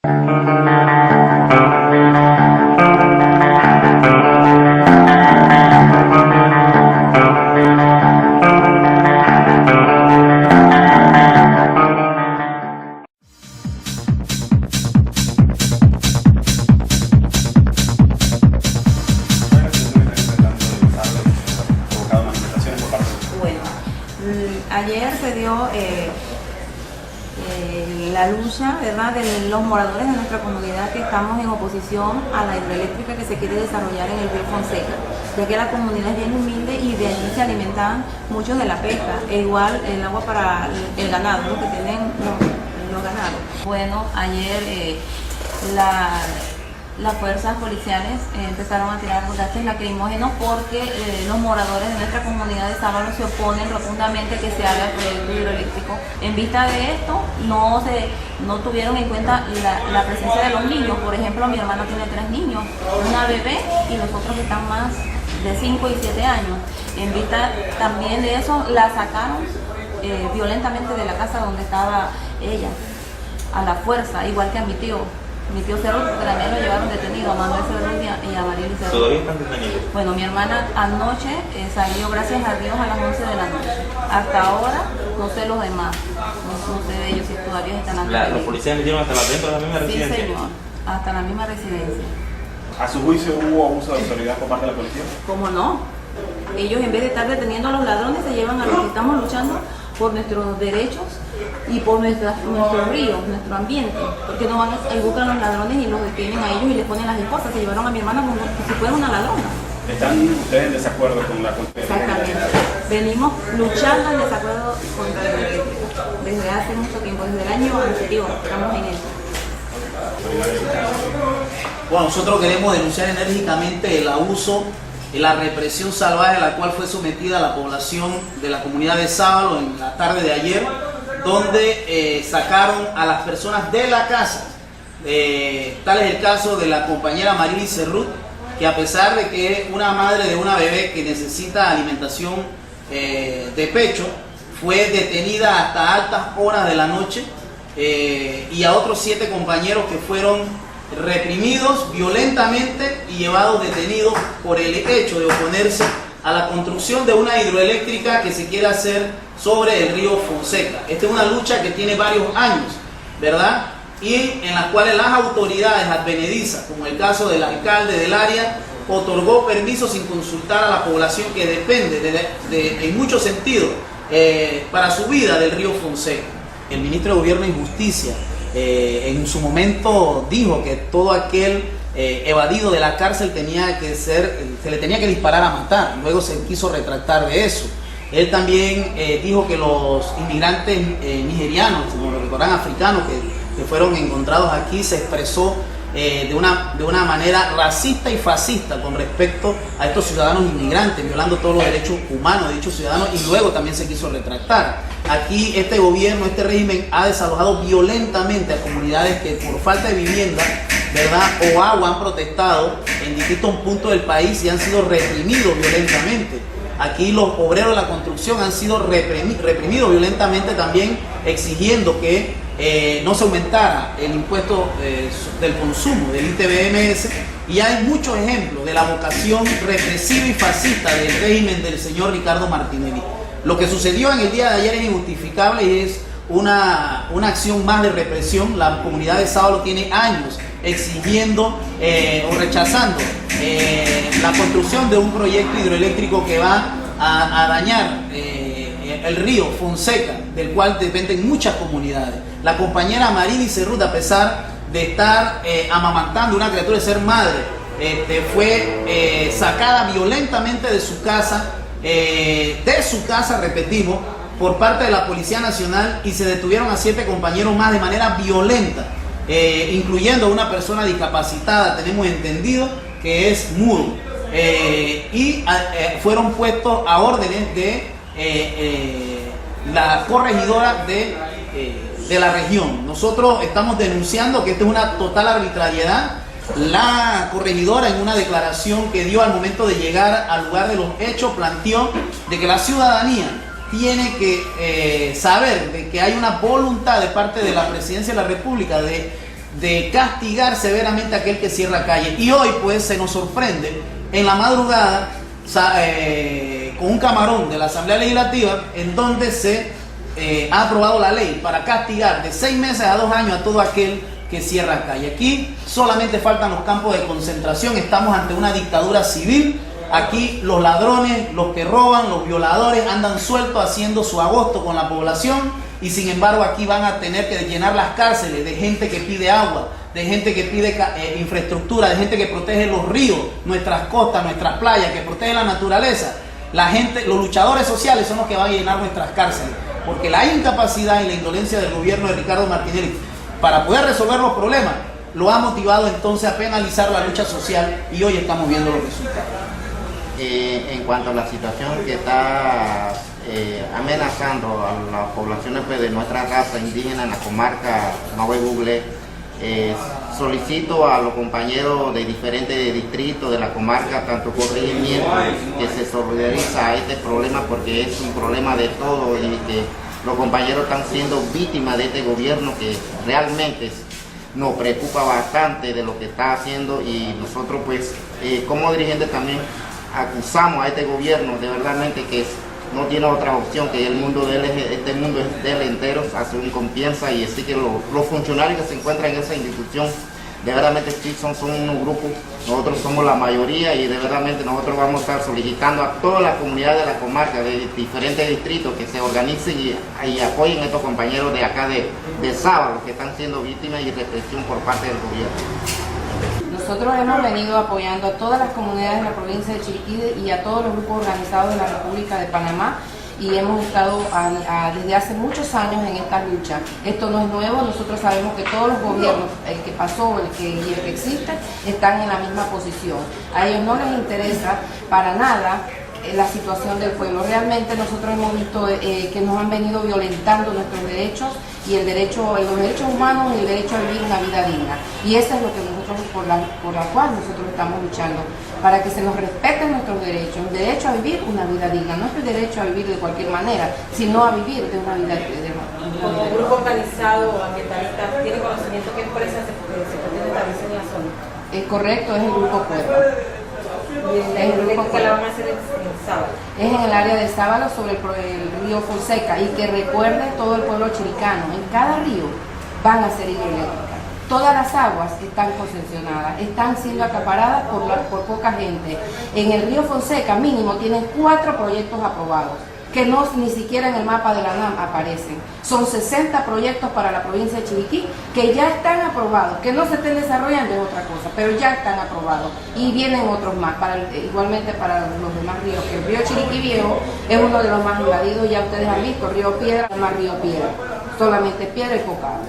Ayer se dio la lucha, ¿verdad?, de los moradores de nuestra comunidad que estamos en oposición a la hidroeléctrica que se quiere desarrollar en el río Fonseca, ya que la comunidad es bien humilde y de allí se alimentan muchos de la pesca, e igual el agua para el ganado, ¿no?, que tienen los ganados. Bueno, ayer las fuerzas policiales empezaron a tirar gases lacrimógenos porque los moradores de nuestra comunidad de Sábalo se oponen rotundamente que se haga el proyecto hidroeléctrico. En vista de esto, no tuvieron en cuenta la presencia de los niños. Por ejemplo, mi hermana tiene 3 niños, una bebé y los otros están más de 5 y 7 años. En vista también de eso, la sacaron violentamente de la casa donde estaba ella, a la fuerza, igual que a mi tío Cerrut, porque también lo llevaron detenido, a Manuel Cerrut y a Marieli Cerrut. ¿Todavía están detenidos? Bueno, mi hermana anoche salió, gracias a Dios, a las 11 de la noche. Hasta ahora, no sé los demás, no sé de ellos si todavía están detenidos. ¿Los policías metieron hasta dentro de la misma residencia? Sí, señor, hasta la misma residencia. ¿A su juicio hubo abuso de autoridad por parte de la policía? ¿Cómo no? Ellos, en vez de estar deteniendo a los ladrones, se llevan a los que estamos luchando por nuestros derechos y por nuestros ríos, nuestro ambiente, porque no van y buscan a los ladrones y los detienen a ellos y les ponen las esposas. Se llevaron a mi hermana como si fuera una ladrona. ¿Están ustedes en desacuerdo con la Constitución? Exactamente. Venimos luchando en desacuerdo contra el eléctrico desde hace mucho tiempo, desde el año anterior, estamos en eso. Bueno, nosotros queremos denunciar enérgicamente el abuso y la represión salvaje a la cual fue sometida la población de la comunidad de Sábalo en la tarde de ayer, donde sacaron a las personas de la casa. Tal es el caso de la compañera Marieli Cerrut, que a pesar de que es una madre de una bebé que necesita alimentación de pecho, fue detenida hasta altas horas de la noche, y a otros 7 compañeros que fueron reprimidos violentamente y llevados detenidos por el hecho de oponerse a la construcción de una hidroeléctrica que se quiere hacer sobre el río Fonseca. Esta es una lucha que tiene varios años, ¿verdad? Y en las cuales las autoridades advenedizas, como el caso del alcalde del área, otorgó permiso sin consultar a la población que depende en muchos sentidos para su vida del río Fonseca. El ministro de Gobierno y Justicia en su momento dijo que todo aquel evadido de la cárcel se le tenía que disparar a matar. Luego se quiso retractar de eso. Él también dijo que los inmigrantes nigerianos, como lo recordarán, africanos que fueron encontrados aquí, se expresó de una manera racista y fascista con respecto a estos ciudadanos inmigrantes, violando todos los derechos humanos de dichos ciudadanos, y luego también se quiso retractar. Aquí este gobierno, este régimen ha desalojado violentamente a comunidades que por falta de vivienda, ¿verdad?, o agua han protestado en distintos puntos del país y han sido reprimidos violentamente. Aquí los obreros de la construcción han sido reprimidos violentamente también, exigiendo que no se aumentara el impuesto del consumo, del ITBMS, y hay muchos ejemplos de la vocación represiva y fascista del régimen del señor Ricardo Martinelli. Lo que sucedió en el día de ayer es injustificable y es una acción más de represión. La comunidad de Sábalo tiene años exigiendo o rechazando la construcción de un proyecto hidroeléctrico que va a dañar el río Fonseca, del cual dependen muchas comunidades. La compañera Marieli Cerrut, a pesar de estar amamantando una criatura, de ser madre, fue sacada violentamente de su casa, repetimos, por parte de la Policía Nacional, y se detuvieron a 7 compañeros más de manera violenta, incluyendo a una persona discapacitada, tenemos entendido que es mudo, y fueron puestos a órdenes de la corregidora de la región. Nosotros estamos denunciando que esto es una total arbitrariedad. La corregidora, en una declaración que dio al momento de llegar al lugar de los hechos, planteó de que la ciudadanía tiene que saber de que hay una voluntad de parte de la Presidencia de la República de de castigar severamente a aquel que cierra calle. Y hoy pues se nos sorprende en la madrugada con un camarón de la Asamblea Legislativa en donde se ha aprobado la ley para castigar de 6 meses a 2 años a todo aquel que cierra calle. Aquí solamente faltan los campos de concentración, estamos ante una dictadura civil. Aquí los ladrones, los que roban, los violadores andan sueltos haciendo su agosto con la población y sin embargo aquí van a tener que llenar las cárceles de gente que pide agua, de gente que pide infraestructura, de gente que protege los ríos, nuestras costas, nuestras playas, que protege la naturaleza. La gente, los luchadores sociales son los que van a llenar nuestras cárceles, porque la incapacidad y la indolencia del gobierno de Ricardo Martinelli para poder resolver los problemas lo ha motivado entonces a penalizar la lucha social y hoy estamos viendo los resultados. En cuanto a la situación que está amenazando a las poblaciones pues, de nuestra raza indígena en la comarca Maui Buglé, solicito a los compañeros de diferentes distritos de la comarca, tanto corregimiento, que se solidariza a este problema porque es un problema de todo y que los compañeros están siendo víctimas de este gobierno que realmente nos preocupa bastante de lo que está haciendo y nosotros pues como dirigentes también acusamos a este gobierno de verdaderamente que no tiene otra opción que el mundo de él, este mundo es de él entero, hace un compienza y así que los funcionarios que se encuentran en esa institución de verdaderamente sí son unos grupos, nosotros somos la mayoría y de verdaderamente nosotros vamos a estar solicitando a toda la comunidad de la comarca, de diferentes distritos, que se organicen y apoyen a estos compañeros de acá de Sábalo que están siendo víctimas y represión por parte del gobierno. Nosotros hemos venido apoyando a todas las comunidades de la provincia de Chiriquí y a todos los grupos organizados de la República de Panamá y hemos estado desde hace muchos años en esta lucha. Esto no es nuevo, nosotros sabemos que todos los gobiernos, el que pasó y el que existe, están en la misma posición. A ellos no les interesa para nada la situación del pueblo. Realmente nosotros hemos visto que nos han venido violentando nuestros derechos y los derechos humanos y el derecho a vivir una vida digna. Y eso es lo que nosotros, por la cual nosotros estamos luchando, para que se nos respeten nuestros derechos, el derecho a vivir una vida digna, no es el derecho a vivir de cualquier manera, sino a vivir de una vida digna. Como grupo organizado ambientalista, ¿tiene conocimiento qué empresas se pretende establecer en la zona? Es correcto, es el grupo Cuerva. ¿Qué la van a hacer en Sábalo? Es en el área de Sábalo sobre el río Fonseca y que recuerde todo el pueblo chiricano, en cada río van a ser hidroeléctricas. Todas las aguas están concesionadas, están siendo acaparadas por poca gente. En el río Fonseca mínimo tienen 4 proyectos aprobados, que ni siquiera en el mapa de la NAM aparecen. Son 60 proyectos para la provincia de Chiriquí que ya están aprobados, que no se estén desarrollando es otra cosa, pero ya están aprobados y vienen otros más, igualmente para los demás ríos, que el río Chiriquí Viejo es uno de los más invadidos, ya ustedes han visto, río Piedra, más río Piedra, solamente piedra y poca agua.